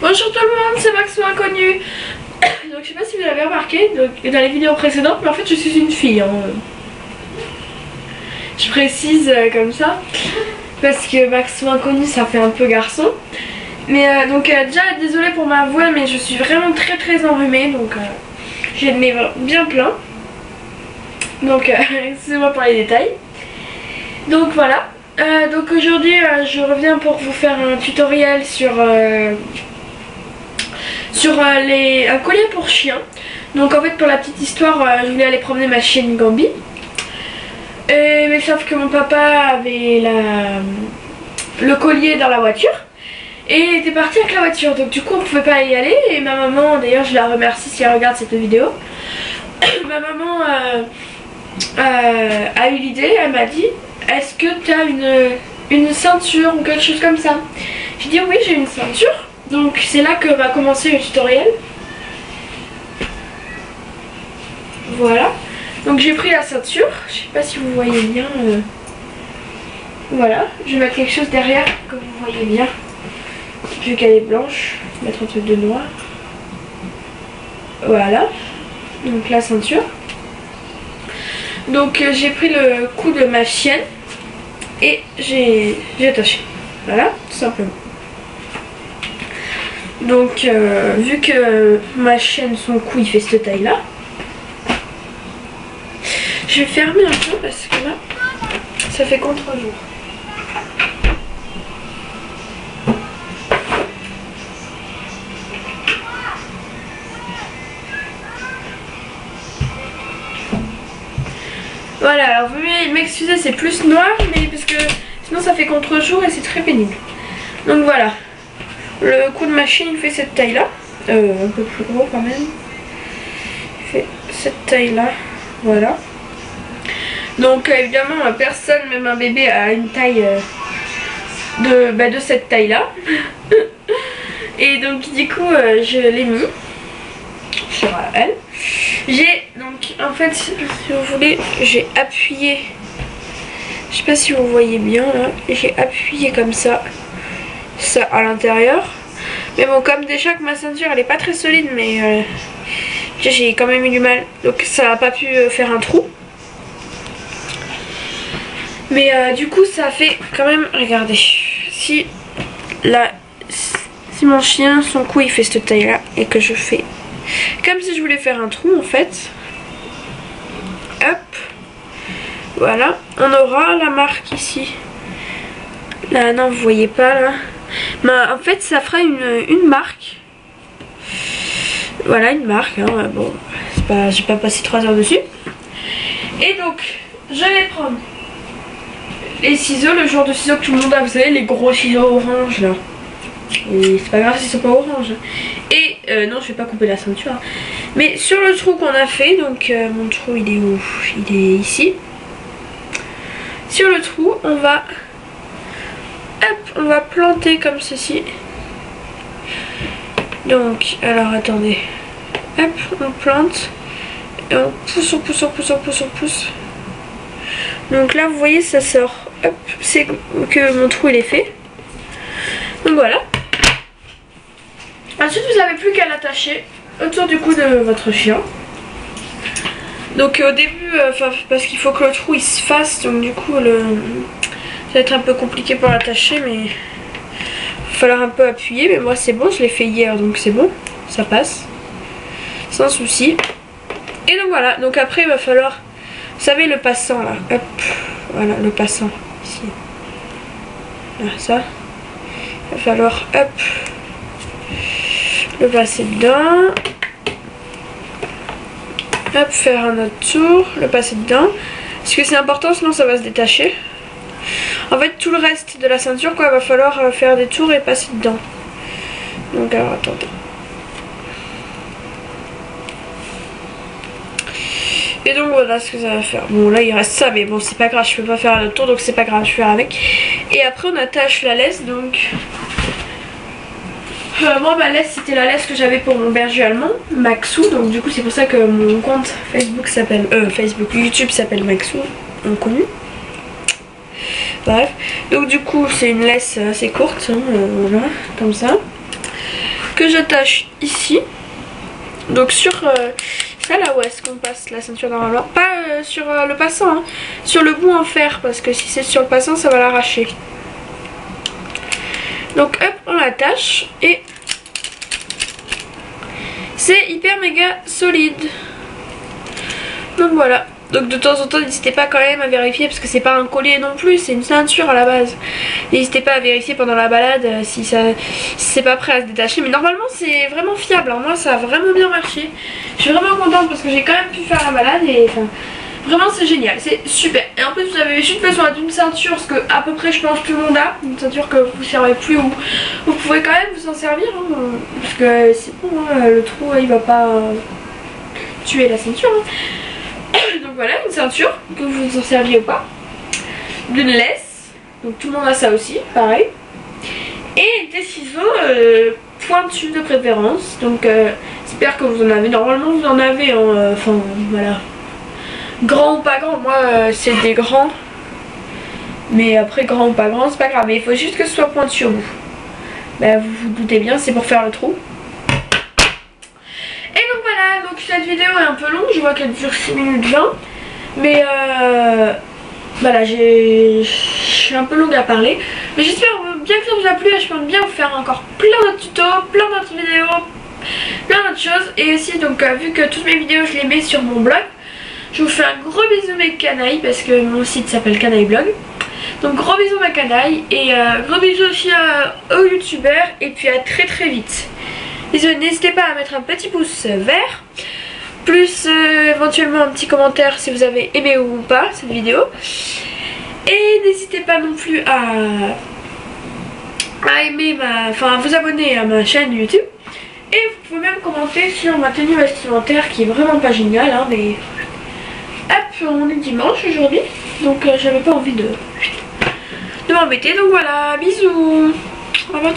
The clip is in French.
Bonjour tout le monde, c'est Max ou Inconnu. Donc je sais pas si vous l'avez remarqué dans les vidéos précédentes, mais en fait je suis une fille. Je précise comme ça, parce que Max ou Inconnu ça fait un peu garçon. Mais donc déjà désolée pour ma voix, mais je suis vraiment très enrhumée, donc j'ai le nez bien plein. Donc excusez-moi pour les détails. Donc voilà. Donc aujourd'hui je reviens pour vous faire un tutoriel sur un collier pour chien. Donc en fait pour la petite histoire je voulais aller promener ma chienne Gambi, mais sauf que mon papa avait le collier dans la voiture et il était parti avec la voiture, donc du coup on pouvait pas y aller. Et ma maman, d'ailleurs je la remercie si elle regarde cette vidéo, ma maman a eu l'idée, elle m'a dit: est-ce que tu as une ceinture ou quelque chose comme ça? J'ai dit oui, j'ai une ceinture. Donc c'est là que va commencer le tutoriel. Voilà. Donc j'ai pris la ceinture. Je sais pas si vous voyez bien. Voilà. Je vais mettre quelque chose derrière que vous voyez bien. Vu qu'elle est blanche. Je vais mettre un truc de noir. Voilà. Donc la ceinture. Donc j'ai pris le cou de ma chienne et j'ai attaché. Voilà, tout simplement. Donc vu que ma chienne, son cou il fait cette taille là, je vais fermer un peu parce que là ça fait contre-jour. Voilà, alors vous m'excusez, c'est plus noir, mais parce que sinon ça fait contre-jour et c'est très pénible. Donc voilà, le cou de ma chienne il fait cette taille là, un peu plus gros quand même. Il fait cette taille là, voilà. Donc évidemment personne, même un bébé, a une taille de cette taille là. Et donc du coup je l'ai mis sur elle. J'ai donc en fait, si vous voulez, j'ai appuyé, je sais pas si vous voyez bien là, j'ai appuyé comme ça à l'intérieur. Mais bon, comme déjà que ma ceinture elle est pas très solide, mais j'ai quand même eu du mal, donc ça n'a pas pu faire un trou. Mais du coup ça fait quand même, regardez, si mon chien, son cou il fait cette taille là et que je fais comme si je voulais faire un trou en fait, hop, voilà, on aura la marque ici. Là non, vous voyez pas là, mais en fait ça fera une marque. Voilà, une marque, hein. Bon, j'ai pas passé 3 heures dessus. Et donc je vais prendre les ciseaux, le genre de ciseaux que tout le monde a, vous savez, les gros ciseaux orange là. Et c'est pas grave s'ils sont pas orange. Et non, je vais pas couper la ceinture, mais sur le trou qu'on a fait, donc mon trou il est où? Il est ici. Sur le trou on va planter comme ceci. Donc alors attendez, hop, on plante et on pousse. Donc là vous voyez ça sort, hop, c'est que mon trou il est fait. Donc voilà. Ensuite vous n'avez plus qu'à l'attacher autour du cou de votre chien. Donc au début, parce qu'il faut que le trou il se fasse, donc du coup ça va être un peu compliqué pour l'attacher, mais il va falloir un peu appuyer. Mais moi c'est bon, je l'ai fait hier donc c'est bon, ça passe sans souci. Et donc voilà, donc après il va falloir, vous savez le passant là, hop, voilà le passant ici, là, ça, il va falloir hop le passer dedans, hop, faire un autre tour, le passer dedans, parce que c'est important sinon ça va se détacher. En fait tout le reste de la ceinture quoi, va falloir faire des tours et passer dedans. Donc alors attendez. Et donc voilà ce que ça va faire. Bon là il reste ça, mais bon c'est pas grave, je peux pas faire un autre tour donc c'est pas grave, je vais faire avec. Et après on attache la laisse. Donc moi ma laisse c'était la laisse que j'avais pour mon berger allemand, Maxou. Donc du coup c'est pour ça que mon compte Facebook s'appelle YouTube s'appelle Maxou Inconnu. Bref, donc du coup c'est une laisse assez courte, hein, voilà, comme ça, que j'attache ici. Donc sur ça là où est-ce qu'on passe la ceinture normalement, pas sur le passant, hein, sur le bout en fer, parce que si c'est sur le passant ça va l'arracher. Donc hop, on l'attache et c'est hyper méga solide. Donc voilà. Donc de temps en temps n'hésitez pas quand même à vérifier, parce que c'est pas un collier non plus, c'est une ceinture à la base. N'hésitez pas à vérifier pendant la balade si c'est pas prêt à se détacher. Mais normalement c'est vraiment fiable, hein. Moi ça a vraiment bien marché. Je suis vraiment contente parce que j'ai quand même pu faire la balade et enfin, vraiment c'est génial, c'est super. Et en plus vous avez juste besoin d'une ceinture, ce que à peu près je pense tout le monde a. Une ceinture que vous ne servez plus ou vous pouvez quand même vous en servir, hein, parce que c'est bon, hein, le trou il va pas tuer la ceinture, hein. Donc voilà, une ceinture, que vous vous en serviez ou pas. D'une laisse, donc tout le monde a ça aussi, pareil. Et des ciseaux pointus de préférence. Donc j'espère que vous en avez. Normalement vous en avez, enfin voilà. Grand ou pas grand, moi c'est des grands. Mais après grand ou pas grand, c'est pas grave. Mais il faut juste que ce soit pointu au bout. Bah, vous vous doutez bien, c'est pour faire le trou. Donc cette vidéo est un peu longue, je vois qu'elle dure 6 minutes 20. Mais voilà, je suis un peu longue à parler. Mais j'espère bien que ça vous a plu et je pense bien vous faire encore plein d'autres tutos, plein d'autres vidéos, plein d'autres choses. Et aussi donc vu que toutes mes vidéos je les mets sur mon blog, je vous fais un gros bisou mes canailles, parce que mon site s'appelle Canaille Blog. Donc gros bisous ma canaille et gros bisous aussi aux youtubeurs et puis à très très vite. N'hésitez pas à mettre un petit pouce vert, plus éventuellement un petit commentaire si vous avez aimé ou pas cette vidéo. Et n'hésitez pas non plus à aimer à vous abonner à ma chaîne YouTube. Et vous pouvez même commenter sur ma tenue vestimentaire qui est vraiment pas géniale, hein, mais hop, on est dimanche aujourd'hui, donc j'avais pas envie de m'embêter. Donc voilà, bisous. Au revoir.